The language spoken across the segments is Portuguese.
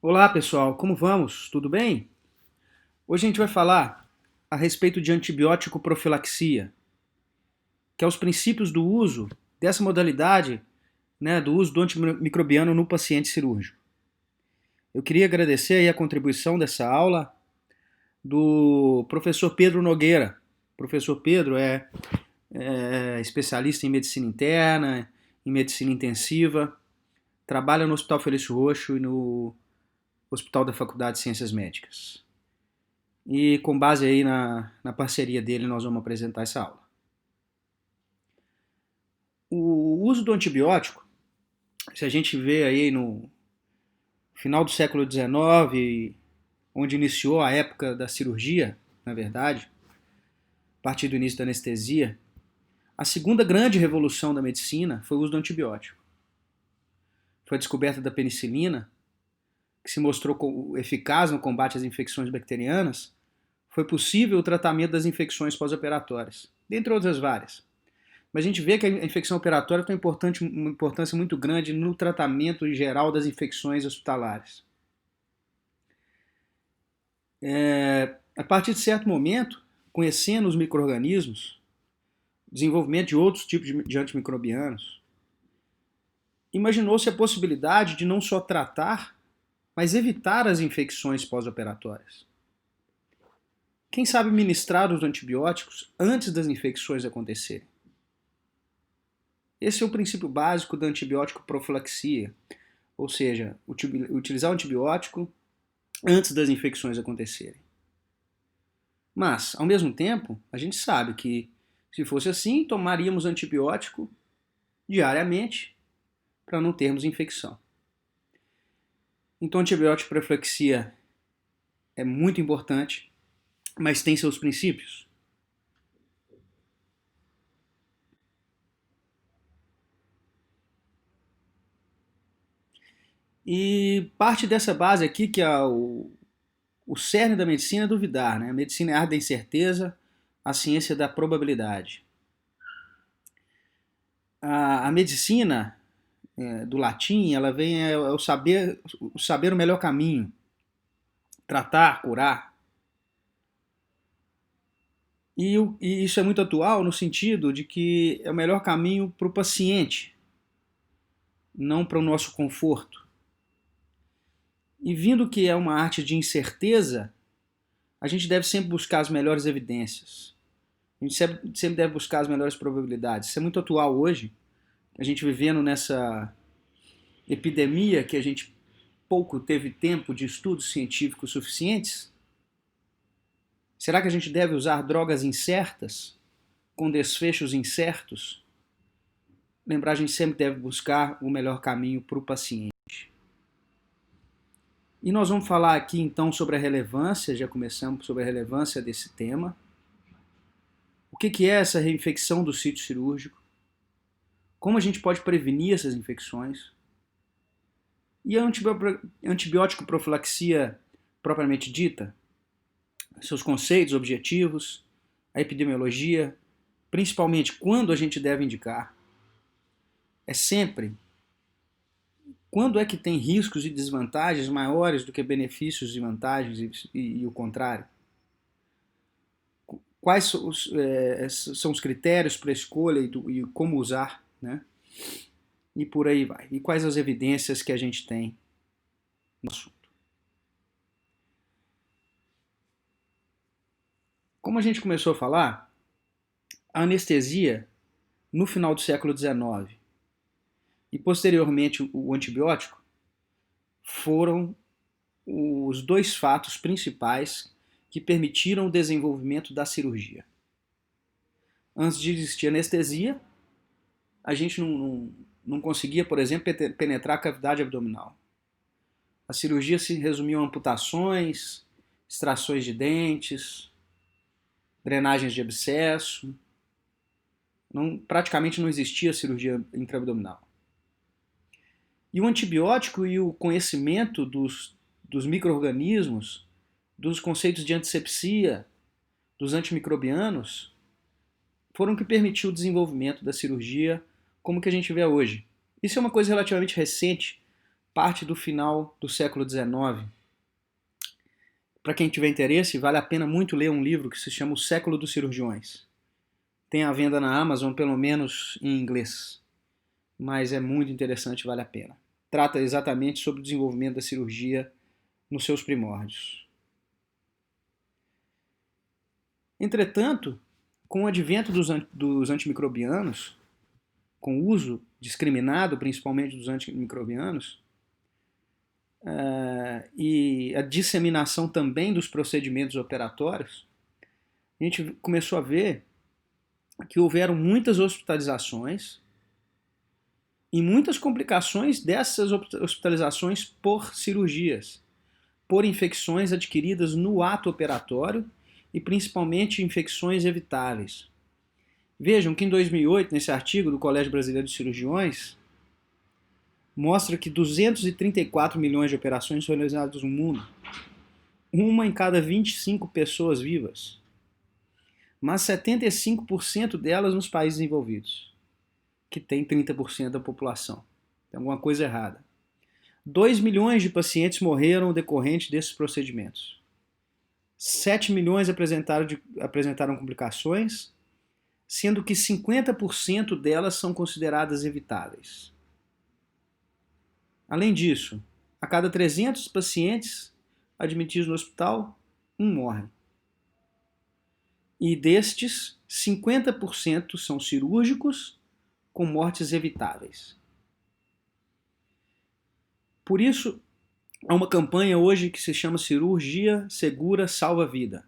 Olá pessoal, como vamos? Tudo bem? Hoje a gente vai falar a respeito de antibiótico profilaxia, que é os princípios do uso dessa modalidade, né, do uso do antimicrobiano no paciente cirúrgico. Eu queria agradecer aí a contribuição dessa aula do professor Pedro Nogueira. O professor Pedro é especialista em medicina interna, em medicina intensiva, trabalha no Hospital Felício Roxo e no Hospital da Faculdade de Ciências Médicas. E com base aí na parceria dele, nós vamos apresentar essa aula. O uso do antibiótico, se a gente vê aí no final do século XIX, onde iniciou a época da cirurgia, na verdade, a partir do início da anestesia, a segunda grande revolução da medicina foi o uso do antibiótico. Foi a descoberta da penicilina, que se mostrou eficaz no combate às infecções bacterianas. Foi possível o tratamento das infecções pós-operatórias, dentre outras várias. Mas a gente vê que a infecção operatória tem uma importância muito grande no tratamento geral das infecções hospitalares. A partir de certo momento, conhecendo os micro-organismos, desenvolvimento de outros tipos de antimicrobianos, imaginou-se a possibilidade de não só tratar, mas evitar as infecções pós-operatórias. Quem sabe ministrar os antibióticos antes das infecções acontecerem? Esse é o princípio básico da antibiótico profilaxia, ou seja, utilizar o antibiótico antes das infecções acontecerem. Mas, ao mesmo tempo, a gente sabe que, se fosse assim, tomaríamos antibiótico diariamente para não termos infecção. Então, a antibiótico profilaxia é muito importante, mas tem seus princípios. E parte dessa base aqui, que é o cerne da medicina, é duvidar. Né? A medicina é a arte da incerteza, a ciência da probabilidade. A medicina, do latim, ela vem o saber o melhor caminho, tratar, curar. E isso é muito atual no sentido de que é o melhor caminho para o paciente, não para o nosso conforto. E vindo que é uma arte de incerteza, a gente deve sempre buscar as melhores evidências. A gente sempre deve buscar as melhores probabilidades. Isso é muito atual hoje, a gente vivendo nessa epidemia que a gente pouco teve tempo de estudos científicos suficientes. Será que a gente deve usar drogas incertas, com desfechos incertos? Lembrar, a gente sempre deve buscar o melhor caminho para o paciente. E nós vamos falar aqui então sobre a relevância, já começamos sobre a relevância desse tema. O que é essa reinfecção do sítio cirúrgico? Como a gente pode prevenir essas infecções? E a antibiótico profilaxia propriamente dita? Seus conceitos, objetivos, a epidemiologia, principalmente quando a gente deve indicar. É sempre quando é que tem riscos e desvantagens maiores do que benefícios e vantagens e o contrário. Quais são os critérios para a escolha e como usar, né? E por aí vai. E quais as evidências que a gente tem no assunto. Como a gente começou a falar, a anestesia, no final do século XIX e posteriormente o antibiótico, foram os dois fatos principais que permitiram o desenvolvimento da cirurgia. Antes de existir anestesia, a gente não conseguia, por exemplo, penetrar a cavidade abdominal. A cirurgia se resumia a amputações, extrações de dentes, drenagens de abscesso. Praticamente não existia cirurgia intraabdominal. E o antibiótico e o conhecimento dos micro-organismos, dos conceitos de antisepsia, dos antimicrobianos, foram o que permitiu o desenvolvimento da cirurgia como que a gente vê hoje. Isso é uma coisa relativamente recente, parte do final do século XIX. Para quem tiver interesse, vale a pena muito ler um livro que se chama O Século dos Cirurgiões. Tem à venda na Amazon, pelo menos em inglês, mas é muito interessante, vale a pena. Trata exatamente sobre o desenvolvimento da cirurgia nos seus primórdios. Entretanto, com o advento dos antimicrobianos, com o uso discriminado principalmente dos antimicrobianos, e a disseminação também dos procedimentos operatórios, a gente começou a ver que houveram muitas hospitalizações e muitas complicações dessas hospitalizações por cirurgias, por infecções adquiridas no ato operatório e principalmente infecções evitáveis. Vejam que em 2008, nesse artigo do Colégio Brasileiro de Cirurgiões, mostra que 234 milhões de operações foram realizadas no mundo, uma em cada 25 pessoas vivas, mas 75% delas nos países desenvolvidos, que tem 30% da população. Tem alguma coisa errada. 2 milhões de pacientes morreram decorrente desses procedimentos. 7 milhões apresentaram complicações, sendo que 50% delas são consideradas evitáveis. Além disso, a cada 300 pacientes admitidos no hospital, um morre. E destes, 50% são cirúrgicos com mortes evitáveis. Por isso, há uma campanha hoje que se chama Cirurgia Segura Salva Vida,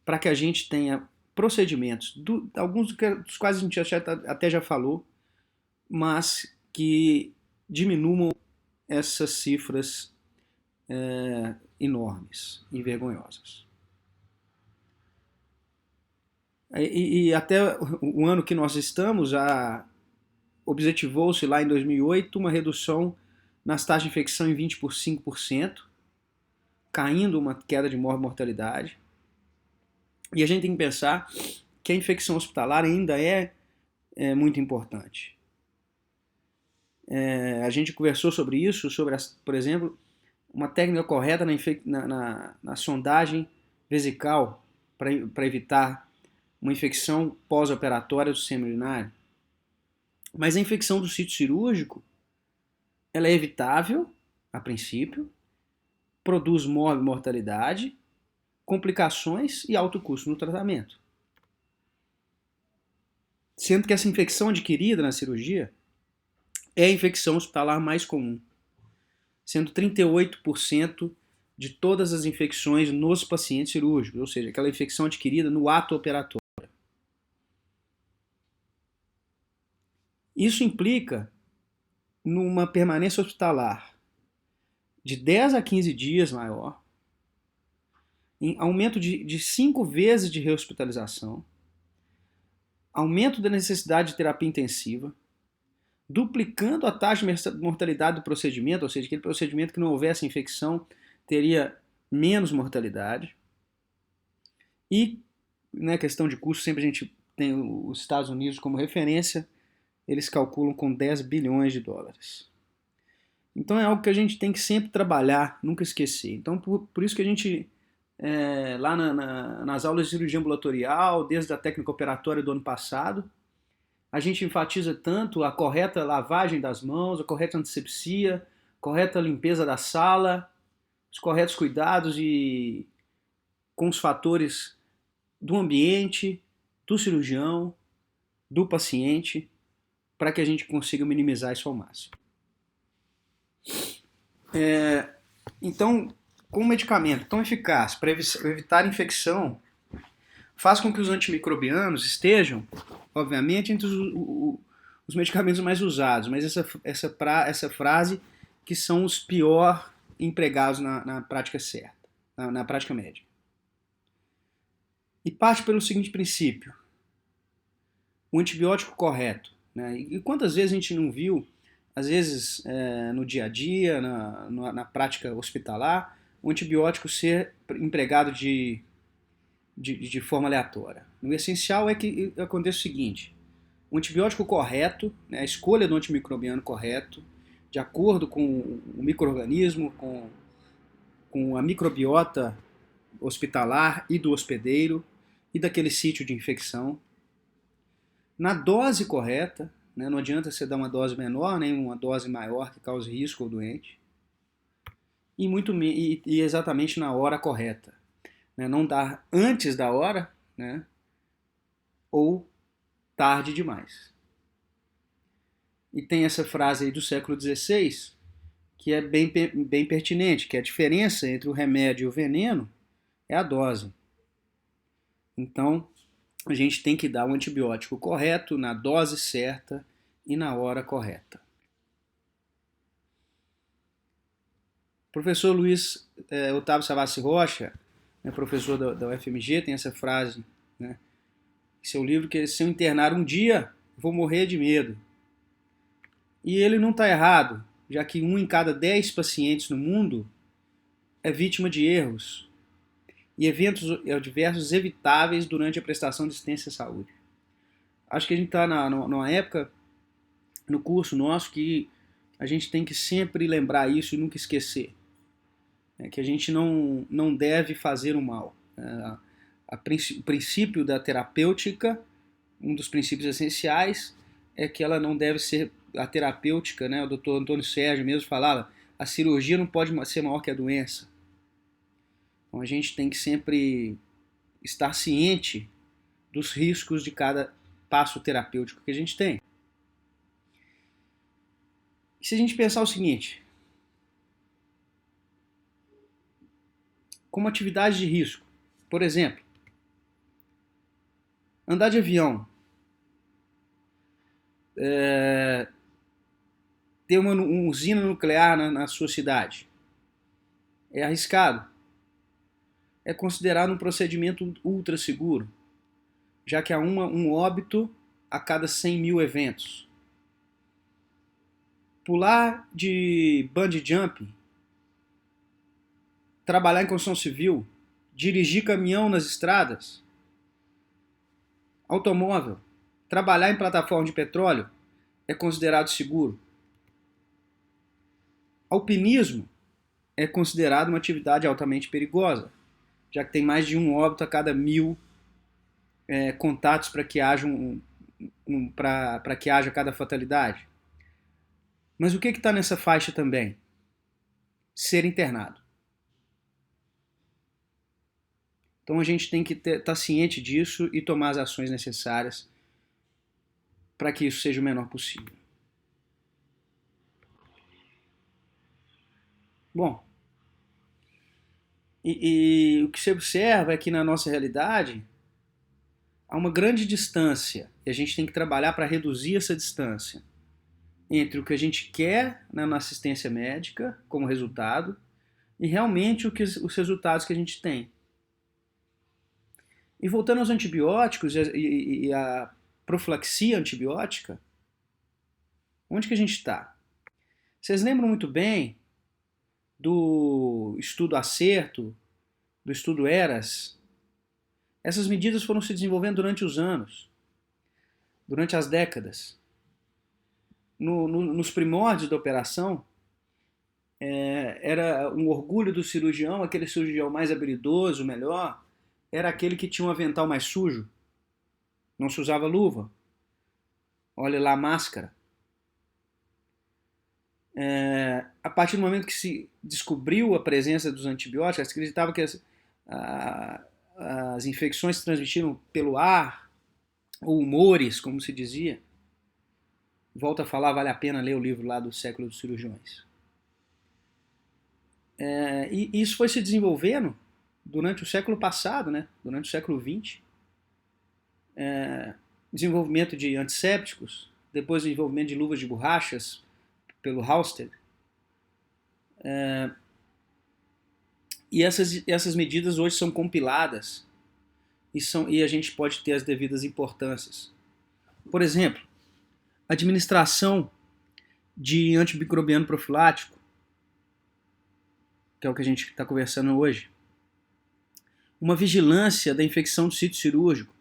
para que a gente tenha procedimentos, alguns dos quais a gente até já falou, mas que diminuam essas cifras enormes e vergonhosas. E até o ano que nós estamos, já objetivou-se lá em 2008 uma redução nas taxas de infecção em 20%, caindo uma queda de mortalidade. E a gente tem que pensar que a infecção hospitalar ainda é muito importante. A gente conversou sobre isso, sobre, por exemplo, uma técnica correta na sondagem vesical para evitar uma infecção pós-operatória do sistema urinário. Mas a infecção do sítio cirúrgico, ela é evitável, a princípio, produz mortalidade, complicações e alto custo no tratamento. Sendo que essa infecção adquirida na cirurgia é a infecção hospitalar mais comum, sendo 38% de todas as infecções nos pacientes cirúrgicos, ou seja, aquela infecção adquirida no ato operatório. Isso implica numa permanência hospitalar de 10 a 15 dias maior, em aumento de 5 vezes de rehospitalização, aumento da necessidade de terapia intensiva, duplicando a taxa de mortalidade do procedimento, ou seja, aquele procedimento que não houvesse infecção teria menos mortalidade. E, na questão de custo, sempre a gente tem os Estados Unidos como referência, eles calculam com 10 bilhões de dólares. Então é algo que a gente tem que sempre trabalhar, nunca esquecer. Então por isso que a gente, lá nas aulas de cirurgia ambulatorial, desde a técnica operatória do ano passado, a gente enfatiza tanto a correta lavagem das mãos, a correta antisepsia, correta limpeza da sala, os corretos cuidados com os fatores do ambiente, do cirurgião, do paciente, para que a gente consiga minimizar isso ao máximo. Então, com um medicamento tão eficaz para evitar infecção, faz com que os antimicrobianos estejam, obviamente, entre os medicamentos mais usados, mas essa frase que são os pior empregados na prática certa, na prática médica. E parte pelo seguinte princípio: o antibiótico correto. Né? E quantas vezes a gente não viu, às vezes no dia a dia, na prática hospitalar, o antibiótico ser empregado de forma aleatória. O essencial é que aconteça o seguinte: o antibiótico correto, né, a escolha do antimicrobiano correto, de acordo com o micro-organismo, com a microbiota hospitalar e do hospedeiro e daquele sítio de infecção, na dose correta, né? Não adianta você dar uma dose menor, nem uma dose maior que cause risco ao doente, e exatamente na hora correta, né? Não dar antes da hora, né? Ou tarde demais. E tem essa frase aí do século XVI, que é bem pertinente, que a diferença entre o remédio e o veneno é a dose. Então, a gente tem que dar o antibiótico correto, na dose certa e na hora correta. O professor Luiz Otávio Savassi Rocha, né, professor da UFMG, tem essa frase, né, em seu livro, que se eu internar um dia, vou morrer de medo. E ele não está errado, já que 1 em cada 10 pacientes no mundo é vítima de erros e eventos adversos evitáveis durante a prestação de assistência à saúde. Acho que a gente está numa época, no curso nosso, que a gente tem que sempre lembrar isso e nunca esquecer. Que a gente não deve fazer o mal. O princípio da terapêutica, um dos princípios essenciais, é que ela não deve ser a terapêutica, né? O Dr. Antônio Sérgio mesmo falava, a cirurgia não pode ser maior que a doença. Então a gente tem que sempre estar ciente dos riscos de cada passo terapêutico que a gente tem. E se a gente pensar o seguinte, como atividade de risco, por exemplo, andar de avião, ter uma usina nuclear na sua cidade, é arriscado. É considerado um procedimento ultra seguro, já que há um óbito a cada 100 mil eventos. Pular de bungee jumping, trabalhar em construção civil, dirigir caminhão nas estradas, automóvel, trabalhar em plataforma de petróleo é considerado seguro. Alpinismo é considerado uma atividade altamente perigosa, já que tem mais de um óbito a cada 1000 contatos para que haja para que haja cada fatalidade. Mas o que está nessa faixa também? Ser internado. Então a gente tem que estar ciente disso e tomar as ações necessárias para que isso seja o menor possível. Bom, e o que se observa é que na nossa realidade há uma grande distância e a gente tem que trabalhar para reduzir essa distância entre o que a gente quer na assistência médica como resultado e realmente os resultados que a gente tem. E voltando aos antibióticos e a profilaxia antibiótica, onde que a gente está? Vocês lembram muito bem do estudo Acerto, do estudo ERAS? Essas medidas foram se desenvolvendo durante os anos, durante as décadas. Nos primórdios da operação, era um orgulho do cirurgião, aquele cirurgião mais habilidoso, melhor, era aquele que tinha um avental mais sujo, não se usava luva, olha lá a máscara. A partir do momento que se descobriu a presença dos antibióticos, se acreditava que as infecções se transmitiram pelo ar, ou humores, como se dizia. Volto a falar, vale a pena ler o livro lá do Século dos Cirurgiões. E isso foi se desenvolvendo durante o século passado, né? Durante o século XX. Desenvolvimento de antissépticos, depois desenvolvimento de luvas de borrachas pelo Halsted. E essas medidas hoje são compiladas e a gente pode ter as devidas importâncias. Por exemplo, administração de antimicrobiano profilático, que é o que a gente está conversando hoje. Uma vigilância da infecção do sítio cirúrgico.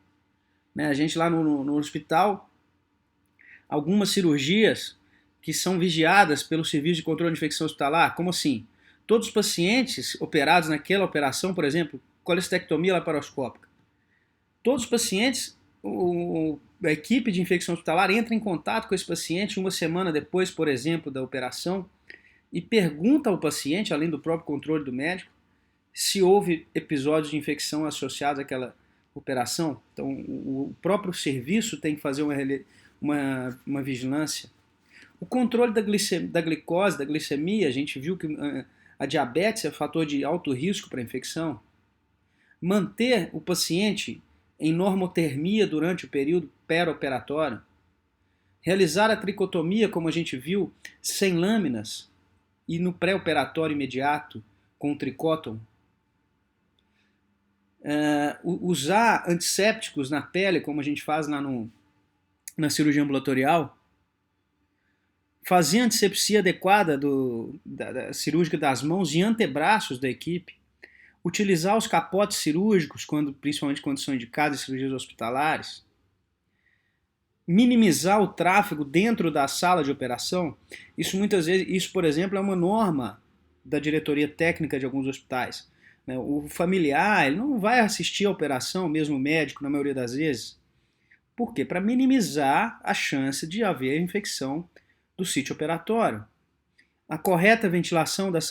A gente lá no hospital, algumas cirurgias que são vigiadas pelo Serviço de Controle de Infecção Hospitalar? Como assim? Todos os pacientes operados naquela operação, por exemplo, colestectomia laparoscópica, todos os pacientes, a equipe de infecção hospitalar entra em contato com esse paciente uma semana depois, por exemplo, da operação e pergunta ao paciente, além do próprio controle do médico, se houve episódios de infecção associados àquela operação. Então, o próprio serviço tem que fazer uma vigilância. O controle da glicose, da glicemia, a gente viu que a diabetes é fator de alto risco para a infecção. Manter o paciente em normotermia durante o período pré-operatório. Realizar a tricotomia, como a gente viu, sem lâminas e no pré-operatório imediato, com o tricótomo. Usar antissépticos na pele, como a gente faz lá na cirurgia ambulatorial. Fazer a antisepsia adequada da cirúrgica das mãos e antebraços da equipe. Utilizar os capotes cirúrgicos, principalmente quando são indicados em cirurgias hospitalares. Minimizar o tráfego dentro da sala de operação. Isso muitas vezes, por exemplo, é uma norma da diretoria técnica de alguns hospitais. O familiar ele não vai assistir a operação, mesmo o médico, na maioria das vezes. Por quê? Para minimizar a chance de haver infecção do sítio operatório. A correta ventilação das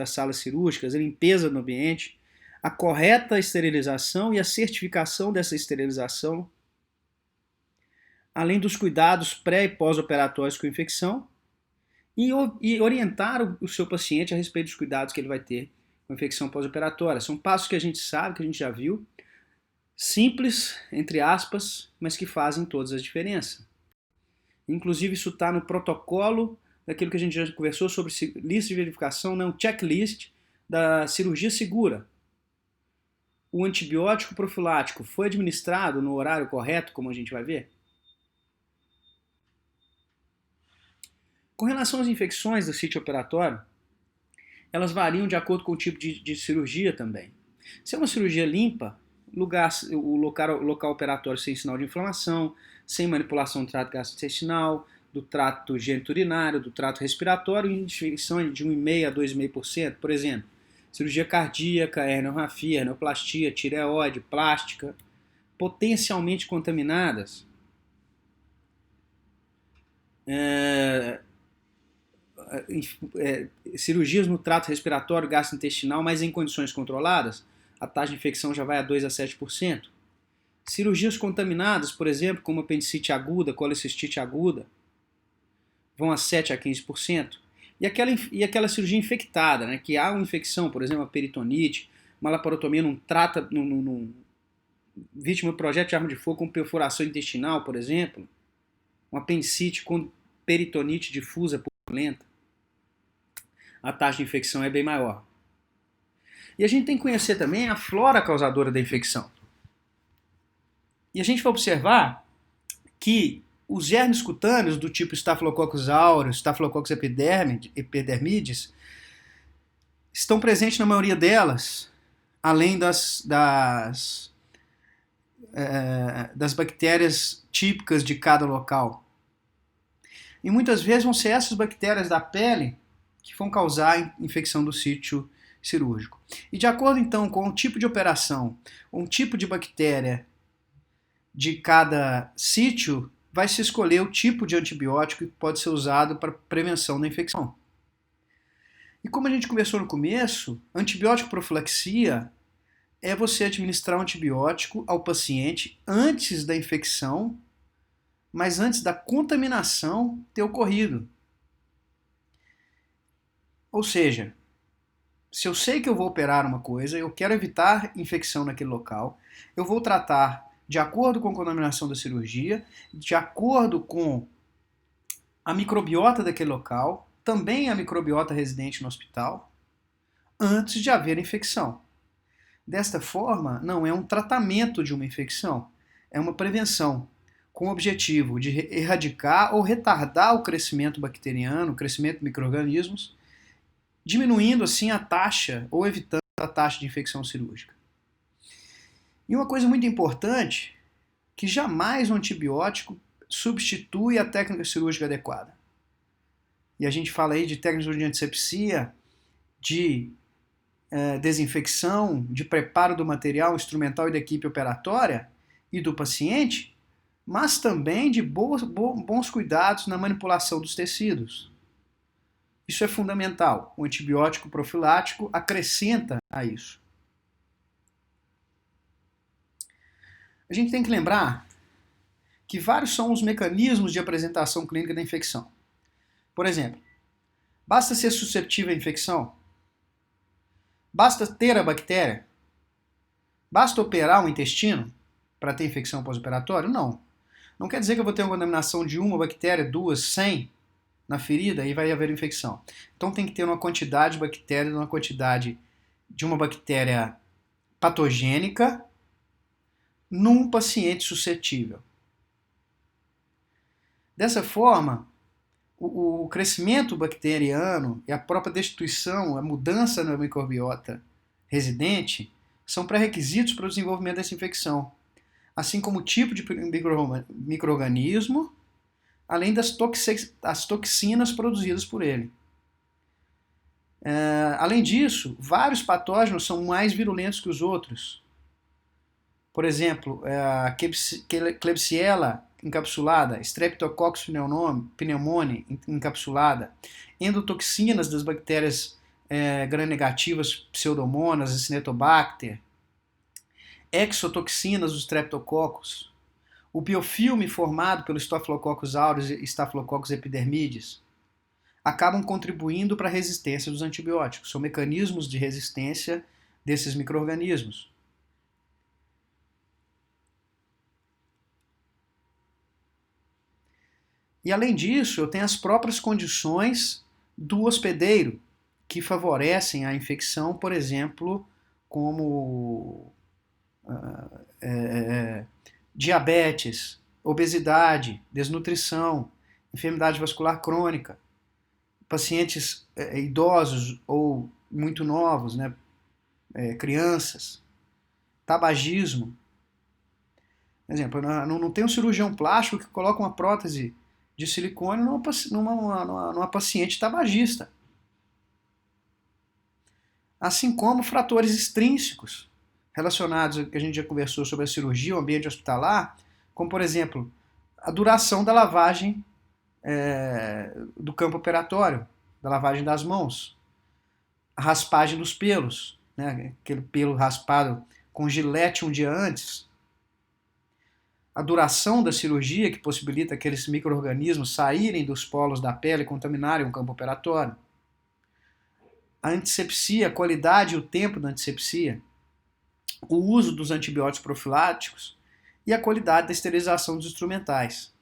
salas cirúrgicas, a limpeza do ambiente, a correta esterilização e a certificação dessa esterilização, além dos cuidados pré- e pós-operatórios com infecção, e orientar o seu paciente a respeito dos cuidados que ele vai ter com infecção pós-operatória. São passos que a gente sabe, que a gente já viu, simples, entre aspas, mas que fazem todas as diferenças. Inclusive isso está no protocolo daquilo que a gente já conversou sobre lista de verificação, um checklist da cirurgia segura. O antibiótico profilático foi administrado no horário correto, como a gente vai ver? Com relação às infecções do sítio operatório, elas variam de acordo com o tipo de cirurgia também. Se é uma cirurgia limpa, o local operatório sem sinal de inflamação, sem manipulação do trato gastrointestinal, do trato geniturinário, do trato respiratório, infecção de 1,5% a 2,5%, por exemplo. Cirurgia cardíaca, herniorrafia, hernioplastia, tireoide, plástica, potencialmente contaminadas. Cirurgias no trato respiratório, gastrointestinal, mas em condições controladas, a taxa de infecção já vai a 2 a 7%. Cirurgias contaminadas, por exemplo, como apendicite aguda, colecistite aguda, vão a 7 a 15%. E aquela cirurgia infectada, que há uma infecção, por exemplo, uma peritonite, uma laparotomia vítima de projeto de arma de fogo com perfuração intestinal, por exemplo, uma apendicite com peritonite difusa purulenta, a taxa de infecção é bem maior. E a gente tem que conhecer também a flora causadora da infecção. E a gente vai observar que os germes cutâneos do tipo Staphylococcus aureus, Staphylococcus epidermidis, estão presentes na maioria delas, além das bactérias típicas de cada local. E muitas vezes vão ser essas bactérias da pele que vão causar a infecção do sítio cirúrgico. E de acordo então com o tipo de operação, um tipo de bactéria de cada sítio, vai se escolher o tipo de antibiótico que pode ser usado para prevenção da infecção. E como a gente conversou no começo, antibiótico profilaxia é você administrar um antibiótico ao paciente antes da infecção, mas antes da contaminação ter ocorrido. Ou seja, se eu sei que eu vou operar uma coisa, eu quero evitar infecção naquele local, eu vou tratar de acordo com a contaminação da cirurgia, de acordo com a microbiota daquele local, também a microbiota residente no hospital, antes de haver infecção. Desta forma, não é um tratamento de uma infecção, é uma prevenção, com o objetivo de erradicar ou retardar o crescimento bacteriano, o crescimento de micro-organismos, diminuindo assim a taxa ou evitando a taxa de infecção cirúrgica. E uma coisa muito importante, que jamais um antibiótico substitui a técnica cirúrgica adequada. e a gente fala aí de técnicas de antisepsia, de desinfecção, de preparo do material instrumental e da equipe operatória e do paciente, mas também de bons cuidados na manipulação dos tecidos. Isso é fundamental. O antibiótico profilático acrescenta a isso. A gente tem que lembrar que vários são os mecanismos de apresentação clínica da infecção. Por exemplo, basta ser susceptível à infecção? Basta ter a bactéria? Basta operar o intestino para ter infecção pós-operatória? Não. Não quer dizer que eu vou ter uma contaminação de uma bactéria, 2, 100 na ferida e vai haver infecção. Então tem que ter uma quantidade de bactérias, uma quantidade de uma bactéria patogênica num paciente suscetível. Dessa forma, o crescimento bacteriano e a própria destituição, a mudança na microbiota residente são pré-requisitos para o desenvolvimento dessa infecção, assim como o tipo de micro-organismo, além das toxinas produzidas por ele. Além disso, vários patógenos são mais virulentos que os outros. Por exemplo, a Klebsiella encapsulada, Streptococcus pneumoniae encapsulada, endotoxinas das bactérias gram-negativas Pseudomonas, Acinetobacter, exotoxinas dos Streptococcus, o biofilme formado pelo Staphylococcus aureus e Staphylococcus epidermidis, acabam contribuindo para a resistência dos antibióticos. São mecanismos de resistência desses micro-organismos. E além disso, eu tenho as próprias condições do hospedeiro que favorecem a infecção, por exemplo, como diabetes, obesidade, desnutrição, enfermidade vascular crônica, pacientes idosos ou muito novos, né, crianças, tabagismo. Por exemplo, não tem um cirurgião plástico que coloca uma prótese de silicone numa paciente tabagista. Assim como fatores extrínsecos relacionados, que a gente já conversou sobre a cirurgia, o ambiente hospitalar, como, por exemplo, a duração da lavagem do campo operatório, da lavagem das mãos, a raspagem dos pelos, né, aquele pelo raspado com gilete um dia antes, a duração da cirurgia, que possibilita aqueles micro-organismos saírem dos polos da pele e contaminarem o campo operatório. A antisepsia, a qualidade e o tempo da antisepsia. O uso dos antibióticos profiláticos e a qualidade da esterilização dos instrumentais.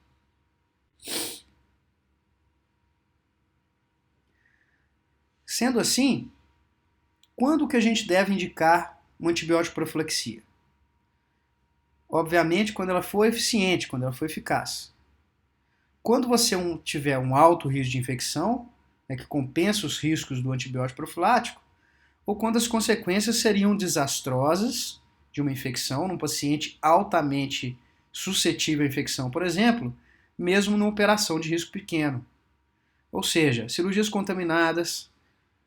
Sendo assim, quando que a gente deve indicar uma antibiótico profilaxia? Obviamente, quando ela for eficiente, quando ela for eficaz. Quando você tiver um alto risco de infecção, né, que compensa os riscos do antibiótico profilático, ou quando as consequências seriam desastrosas de uma infecção num paciente altamente suscetível à infecção, por exemplo, mesmo numa operação de risco pequeno. Ou seja, cirurgias contaminadas,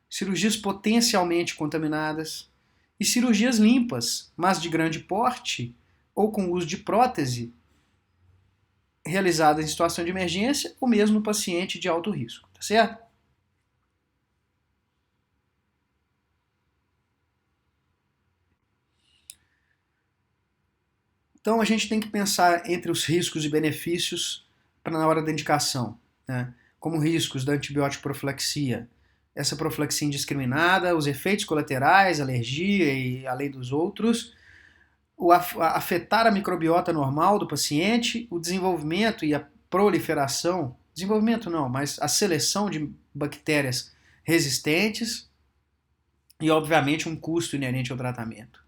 cirurgias potencialmente contaminadas e cirurgias limpas, mas de grande porte, ou com uso de prótese, realizadas em situação de emergência, ou mesmo no paciente de alto risco, tá certo? Então a gente tem que pensar entre os riscos e benefícios na hora da indicação, né? Como riscos da antibiótico profilaxia, essa profilaxia indiscriminada, os efeitos colaterais, alergia e além dos outros, afetar a microbiota normal do paciente, o desenvolvimento e a proliferação, desenvolvimento não, mas a seleção de bactérias resistentes e, obviamente, um custo inerente ao tratamento.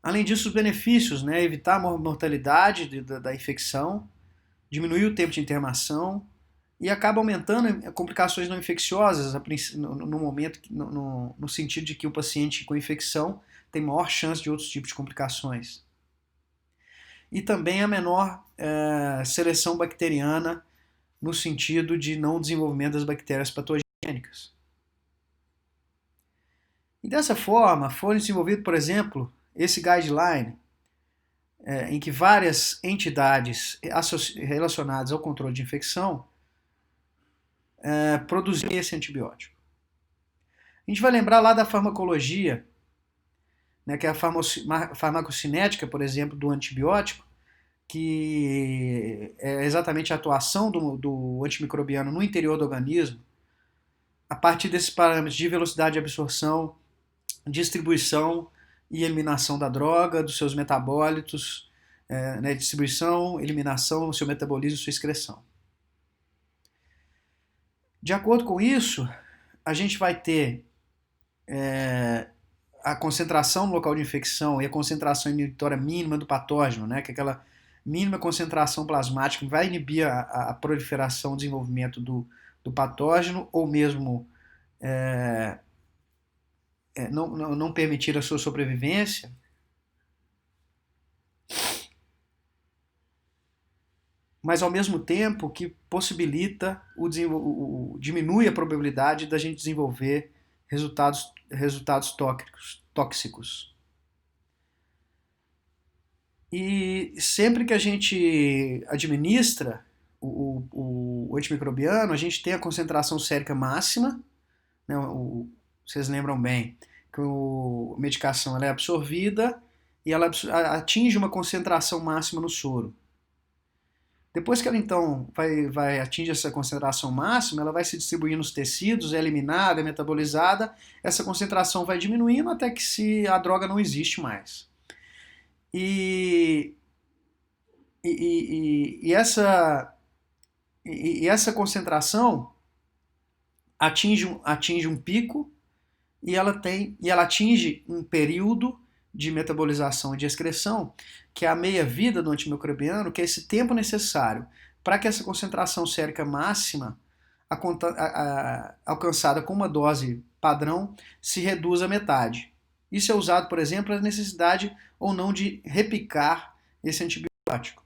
Além disso, os benefícios, né, evitar a mortalidade da infecção, diminuir o tempo de internação e acaba aumentando complicações não infecciosas no momento, no sentido de que o paciente com infecção tem maior chance de outros tipos de complicações. E também a menor seleção bacteriana no sentido de não desenvolvimento das bactérias patogênicas. E dessa forma, foi desenvolvido, por exemplo, esse guideline, em que várias entidades relacionadas ao controle de infecção produziam esse antibiótico. A gente vai lembrar lá da farmacologia, né, que é a farmacocinética, por exemplo, do antibiótico, que é exatamente a atuação do antimicrobiano no interior do organismo, a partir desses parâmetros de velocidade de absorção, distribuição e eliminação da droga, dos seus metabólitos, né, distribuição, eliminação, seu metabolismo, sua excreção. De acordo com isso, a gente vai ter a concentração no local de infecção e a concentração inibitória mínima do patógeno, né, que é aquela mínima concentração plasmática que vai inibir a proliferação e desenvolvimento do patógeno, ou mesmo não permitir a sua sobrevivência. Mas ao mesmo tempo que possibilita, diminui a probabilidade da gente desenvolver resultados tóxicos. E sempre que a gente administra o antimicrobiano, a gente tem a concentração sérica máxima, né, vocês lembram bem que a medicação ela é absorvida e ela atinge uma concentração máxima no soro. Depois que ela então vai atingir essa concentração máxima, ela vai se distribuir nos tecidos, é eliminada, é metabolizada, essa concentração vai diminuindo até que a droga não existe mais. E essa concentração atinge um pico e ela atinge um período de metabolização e de excreção, que é a meia-vida do antimicrobiano, que é esse tempo necessário para que essa concentração sérica máxima alcançada com uma dose padrão se reduza à metade. Isso é usado, por exemplo, para a necessidade ou não de repicar esse antibiótico.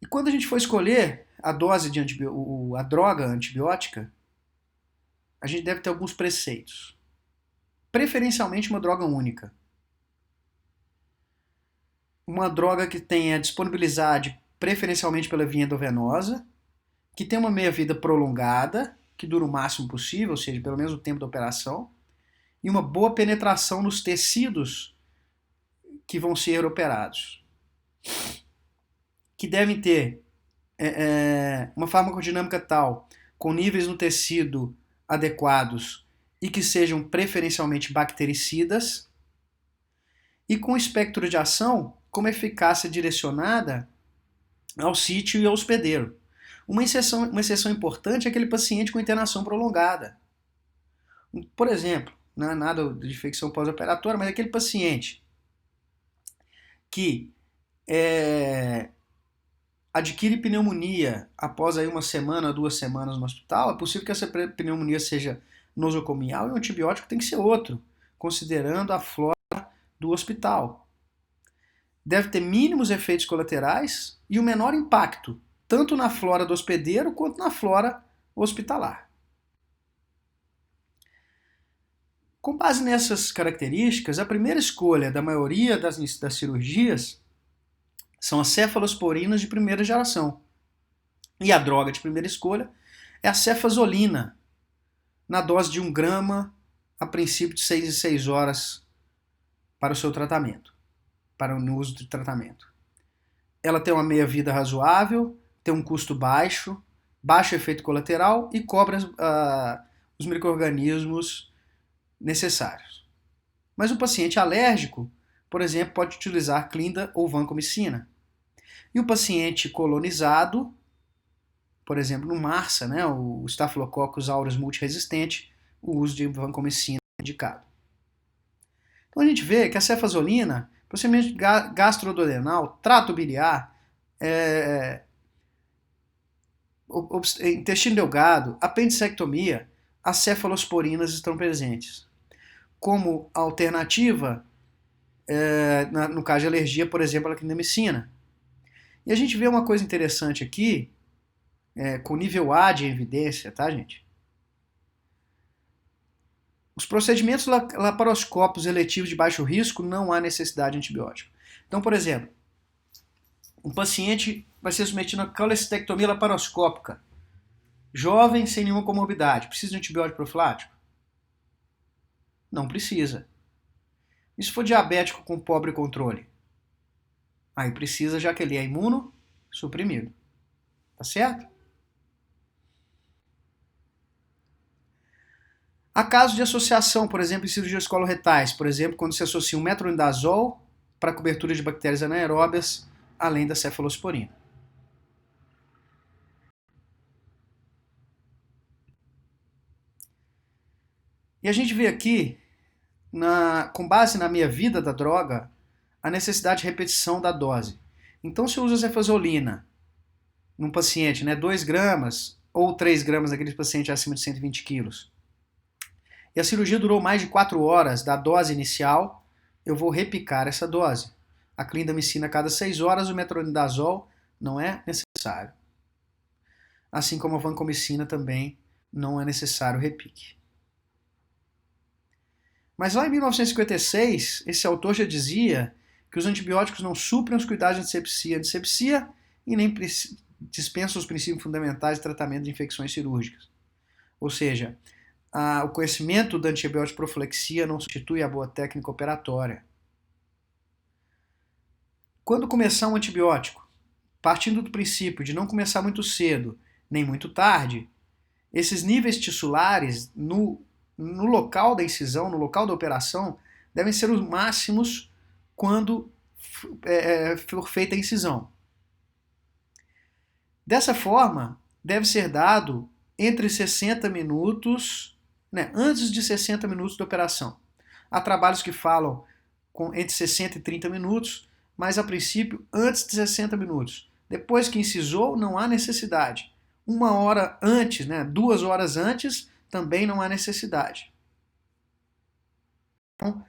E quando a gente for escolher a dose a droga antibiótica, a gente deve ter alguns preceitos. Preferencialmente uma droga única. Uma droga que tenha disponibilidade preferencialmente pela via endovenosa, que tenha uma meia-vida prolongada, que dure o máximo possível, ou seja, pelo menos o tempo da operação, e uma boa penetração nos tecidos que vão ser operados. Que devem ter uma farmacodinâmica tal, com níveis no tecido adequados e que sejam preferencialmente bactericidas, e com espectro de ação com eficácia direcionada ao sítio e ao hospedeiro. Uma exceção importante é aquele paciente com internação prolongada. Por exemplo, não é nada de infecção pós-operatória, mas aquele paciente que adquire pneumonia após aí uma semana, 2 semanas no hospital, é possível que essa pneumonia seja nosocomial e o antibiótico tem que ser outro, considerando a flora do hospital. Deve ter mínimos efeitos colaterais e o menor impacto, tanto na flora do hospedeiro quanto na flora hospitalar. Com base nessas características, a primeira escolha da maioria das cirurgias são as cefalosporinas de primeira geração. E a droga de primeira escolha é a cefazolina, na dose de 1 grama, a princípio de 6 em 6 horas para o seu tratamento, para o uso de tratamento. Ela tem uma meia-vida razoável, tem um custo baixo efeito colateral e cobre os micro-organismos necessários. Mas o paciente alérgico, por exemplo, pode utilizar clinda ou vancomicina. E o paciente colonizado, por exemplo, no MRSA, né, o Staphylococcus aureus multiresistente, o uso de vancomicina é indicado. Então a gente vê que a cefazolina, procedimento gastroduodenal, trato biliar, intestino delgado, apendicectomia, as cefalosporinas estão presentes. Como alternativa, no caso de alergia, por exemplo, a clindamicina, E a gente vê uma coisa interessante aqui, com nível A de evidência, tá, gente? Os procedimentos laparoscópicos eletivos de baixo risco não há necessidade de antibiótico. Então, por exemplo, um paciente vai ser submetido a colecistectomia laparoscópica, jovem, sem nenhuma comorbidade. Precisa de antibiótico profilático? Não precisa. E se for diabético com pobre controle? Aí precisa, já que ele é imunossuprimido. Tá certo? Há casos de associação, por exemplo, em cirurgias coloretais, por exemplo, quando se associa um metronidazol para cobertura de bactérias anaeróbias, além da cefalosporina. E a gente vê aqui, com base na minha vida da droga, a necessidade de repetição da dose. Então, se eu uso a cefazolina num paciente, 2 gramas ou 3 gramas naquele paciente acima de 120 quilos, e a cirurgia durou mais de 4 horas da dose inicial, eu vou repicar essa dose. A clindamicina a cada 6 horas, o metronidazol não é necessário. Assim como a vancomicina também não é necessário repique. Mas lá em 1956, esse autor já dizia que os antibióticos não suprem os cuidados de antissepsia e nem dispensam os princípios fundamentais de tratamento de infecções cirúrgicas. Ou seja, o conhecimento da antibiótico profilaxia não substitui a boa técnica operatória. Quando começar um antibiótico, partindo do princípio de não começar muito cedo nem muito tarde, esses níveis tissulares no local da incisão, no local da operação, devem ser os máximos quando for feita a incisão. Dessa forma, deve ser dado entre 60 minutos, antes de 60 minutos da operação. Há trabalhos que falam entre 60 e 30 minutos, mas a princípio antes de 60 minutos. Depois que incisou, não há necessidade. 1 hora antes, 2 horas antes, também não há necessidade. Então,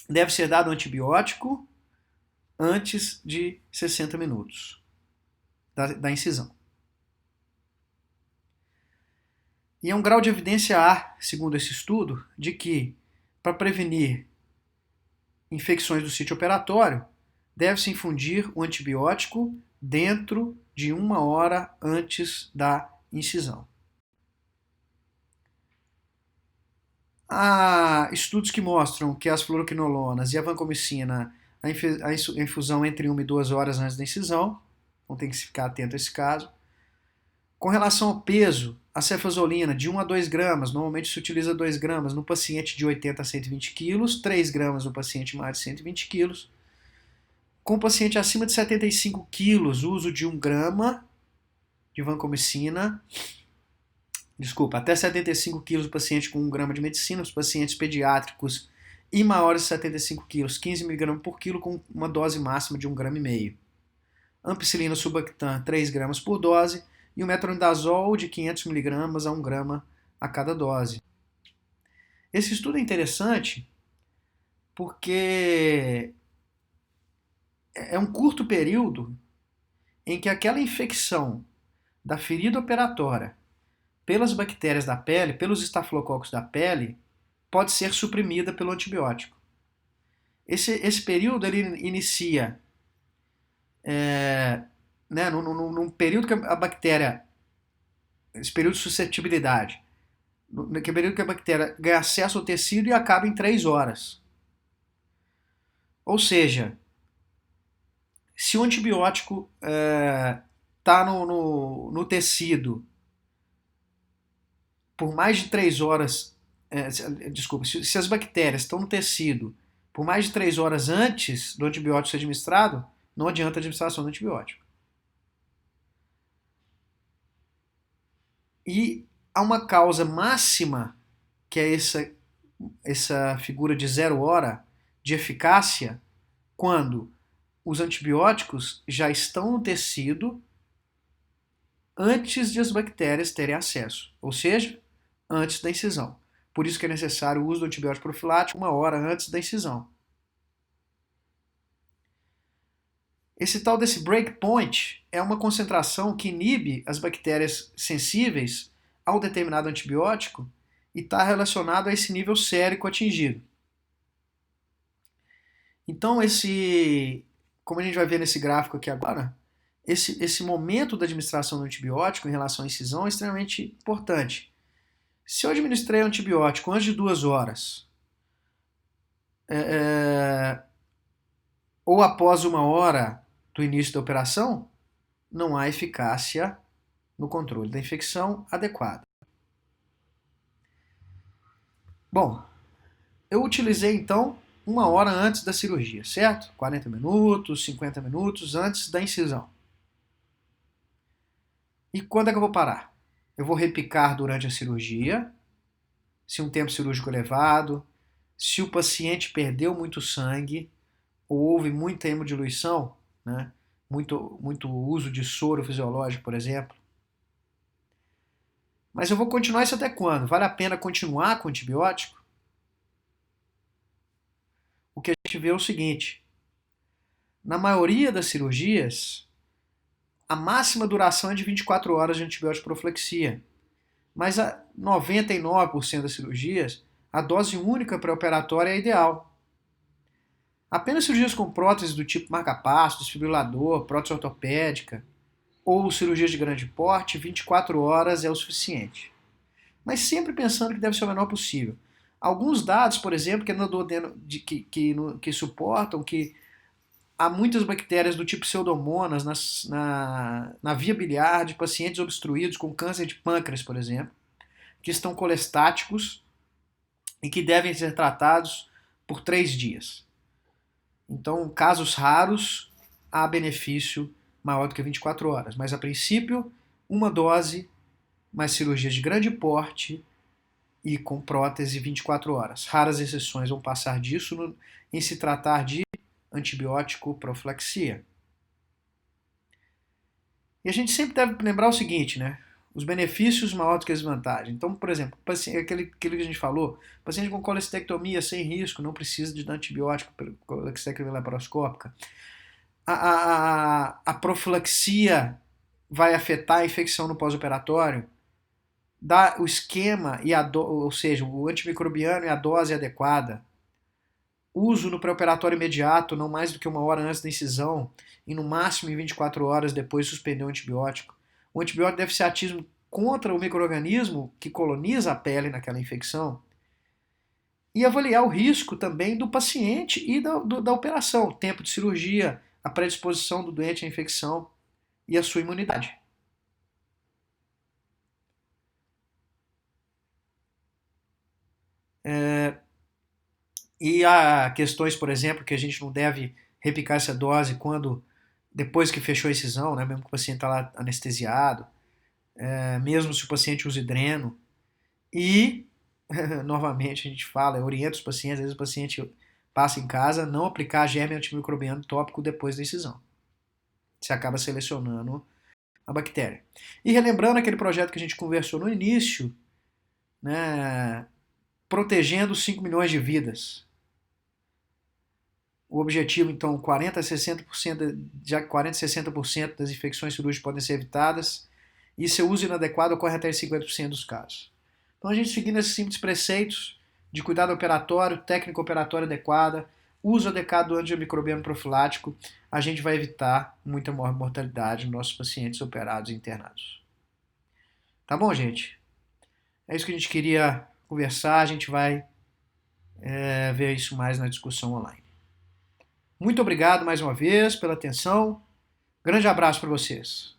deve ser dado antibiótico antes de 60 minutos da incisão. E é um grau de evidência A, segundo esse estudo, de que para prevenir infecções do sítio operatório, deve-se infundir o antibiótico dentro de 1 hora antes da incisão. Há estudos que mostram que as fluoroquinolonas e a vancomicina, a infusão entre 1 e 2 horas antes da incisão, então tem que ficar atento a esse caso. Com relação ao peso, a cefazolina de 1 a 2 gramas, normalmente se utiliza 2 gramas no paciente de 80 a 120 quilos, 3 gramas no paciente mais de 120 quilos. Com o paciente acima de 75 quilos, uso de 1 grama de vancomicina. Até 75 quilos o paciente com 1 grama de medicina, os pacientes pediátricos e maiores de 75 quilos, 15 mg por quilo com uma dose máxima de 1,5 grama. Ampicilina subactam, 3 gramas por dose, e o metronidazol de 500 mg a 1 grama a cada dose. Esse estudo é interessante porque é um curto período em que aquela infecção da ferida operatória pelas bactérias da pele, pelos estafilococos da pele, pode ser suprimida pelo antibiótico. Esse período ele inicia num período que a bactéria, esse período de suscetibilidade, naquele período que a bactéria ganha acesso ao tecido e acaba em 3 horas. Ou seja, se o antibiótico está no tecido por mais de 3 horas, se as bactérias estão no tecido por mais de 3 horas antes do antibiótico ser administrado, não adianta a administração do antibiótico. E há uma causa máxima, que é essa figura de 0 hora de eficácia, quando os antibióticos já estão no tecido antes de as bactérias terem acesso, ou seja, antes da incisão. Por isso que é necessário o uso do antibiótico profilático 1 hora antes da incisão. Esse tal desse breakpoint é uma concentração que inibe as bactérias sensíveis ao determinado antibiótico e está relacionado a esse nível sérico atingido. Então, como a gente vai ver nesse gráfico aqui agora, esse momento da administração do antibiótico em relação à incisão é extremamente importante. Se eu administrei o antibiótico antes de 2 horas, ou após 1 hora do início da operação, não há eficácia no controle da infecção adequada. Bom, eu utilizei então 1 hora antes da cirurgia, certo? 40 minutos, 50 minutos antes da incisão. E quando é que eu vou parar? Eu vou repicar durante a cirurgia, se um tempo cirúrgico elevado, se o paciente perdeu muito sangue, ou houve muita hemodiluição, né? muito uso de soro fisiológico, por exemplo. Mas eu vou continuar isso até quando? Vale a pena continuar com o antibiótico? O que a gente vê é o seguinte: na maioria das cirurgias, a máxima duração é de 24 horas de antibiótico profilaxia. Mas a 99% das cirurgias, a dose única pré-operatória é ideal. Apenas cirurgias com próteses do tipo marca-passo, desfibrilador, prótese ortopédica ou cirurgias de grande porte, 24 horas é o suficiente. Mas sempre pensando que deve ser o menor possível. Alguns dados, por exemplo, que suportam que há muitas bactérias do tipo pseudomonas na via biliar de pacientes obstruídos com câncer de pâncreas, por exemplo, que estão colestáticos e que devem ser tratados por 3 dias. Então, casos raros, há benefício maior do que 24 horas. Mas, a princípio, uma dose, mais cirurgias de grande porte e com prótese 24 horas. Raras exceções vão passar disso em se tratar de antibiótico profilaxia. E a gente sempre deve lembrar o seguinte, né? Os benefícios maior do que as desvantagens. Então, por exemplo, aquilo que a gente falou, paciente com colestectomia sem risco, não precisa de antibiótico, colestectomia laparoscópica. A profilaxia vai afetar a infecção no pós-operatório, dá o esquema, ou seja, o antimicrobiano e a dose adequada, uso no pré-operatório imediato, não mais do que 1 hora antes da incisão, e no máximo em 24 horas depois suspender o antibiótico. O antibiótico deve ser ativo contra o micro-organismo que coloniza a pele naquela infecção. E avaliar o risco também do paciente e da operação, o tempo de cirurgia, a predisposição do doente à infecção e a sua imunidade. E há questões, por exemplo, que a gente não deve repicar essa dose depois que fechou a incisão, né, mesmo que o paciente está lá anestesiado, mesmo se o paciente usa dreno. E, novamente, a gente orienta os pacientes, às vezes o paciente passa em casa, não aplicar germe antimicrobiano tópico depois da incisão. Você acaba selecionando a bactéria. E relembrando aquele projeto que a gente conversou no início, né, protegendo 5 milhões de vidas. O objetivo, então, 40 a 60%, já que 40 a 60% das infecções cirúrgicas podem ser evitadas, e seu uso inadequado ocorre até em 50% dos casos. Então, a gente seguindo esses simples preceitos de cuidado operatório, técnica operatória adequada, uso adequado do antimicrobiano profilático, a gente vai evitar muita mortalidade nos nossos pacientes operados e internados. Tá bom, gente? É isso que a gente queria conversar, a gente vai ver isso mais na discussão online. Muito obrigado mais uma vez pela atenção. Grande abraço para vocês.